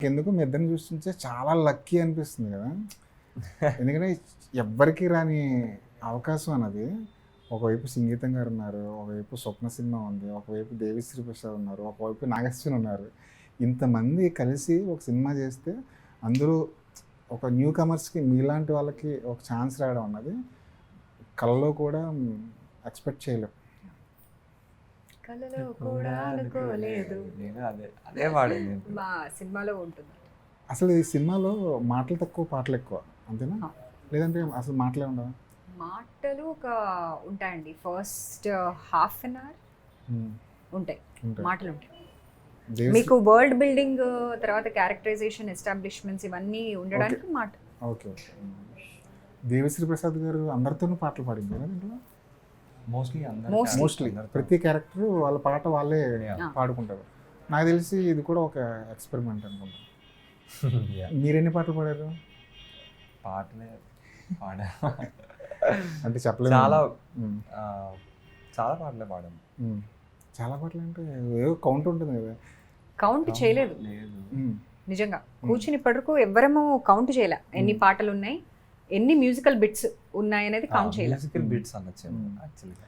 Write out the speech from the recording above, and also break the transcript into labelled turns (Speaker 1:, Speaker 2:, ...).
Speaker 1: ఎందుకు మీ ఇద్దరిని చూస్తుంటే చాలా లక్కీ అనిపిస్తుంది కదా. ఎందుకంటే ఎవ్వరికి రాని అవకాశం అన్నది. ఒకవైపు సంగీతం గారు ఉన్నారు, ఒకవైపు స్వప్న సినిమా ఉంది, ఒకవైపు దేవిశ్రీ ప్రసాద్ ఉన్నారు, ఒకవైపు నాగశ్విన్ ఉన్నారు. ఇంతమంది కలిసి ఒక సినిమా చేస్తే అందరూ ఒక న్యూ కమర్స్కి మీలాంటి వాళ్ళకి ఒక ఛాన్స్ రావడం అన్నది కళలో కూడా ఎక్స్పెక్ట్ చేయలేం.
Speaker 2: కలలో కూడా అనుకోలేదు.
Speaker 3: నేను అదే వాడింది
Speaker 2: మా సినిమాలో ఉంటుంది.
Speaker 1: అసలు ఈ సినిమాలో మాటలు తక్కువ పాటలు ఎక్కువ అంతేనా? లేదంటే అసలు మాటలే ఉండవా?
Speaker 2: మాటలు ఒక ఉంటాయండి. ఫస్ట్ హాఫ్ అన్ అవర్ ఉంటాయి మాటలు ఉంటాయి. మీకు వరల్డ్ బిల్డింగ్ తర్వాత క్యారెక్టరైజేషన్ ఎస్టాబ్లిష్మెంట్స్ ఇవన్నీ ఉండడానికి మాట.
Speaker 1: Okay okay. దేవిశ్రీ ప్రసాద్ గారు అందరితోనూ పాటలు పాడింది కదా దీంట్లో? మోస్ట్లీ ప్రతి క్యారెక్టర్ వాళ్ళ పాట వాళ్ళే పాడుకుంటారు. నాకు తెలిసి ఇది కూడా ఒక ఎక్స్పెరిమెంట్ అనుకుంటా. మీరెన్ని పాటలు పాడారు?
Speaker 3: పాటలే పాడా
Speaker 1: అంటే చెప్పలేదు.
Speaker 3: చాలా పాటలే పాడాము.
Speaker 1: చాలా పాటలు అంటే ఏదో కౌంట్ ఉంటుంది కదా.
Speaker 2: కౌంట్ చేయలేదు నిజంగా. కూర్చుని ఇప్పటివరకు ఎవరేమో కౌంట్ చేయలే ఎన్ని పాటలు ఉన్నాయి, ఎన్ని మ్యూజికల్ బిట్స్ ఉన్నాయి అనేది కౌంట్ చేయలేదు.
Speaker 3: మ్యూజికల్ బిట్స్ అనొచ్చు యాక్చువల్గా.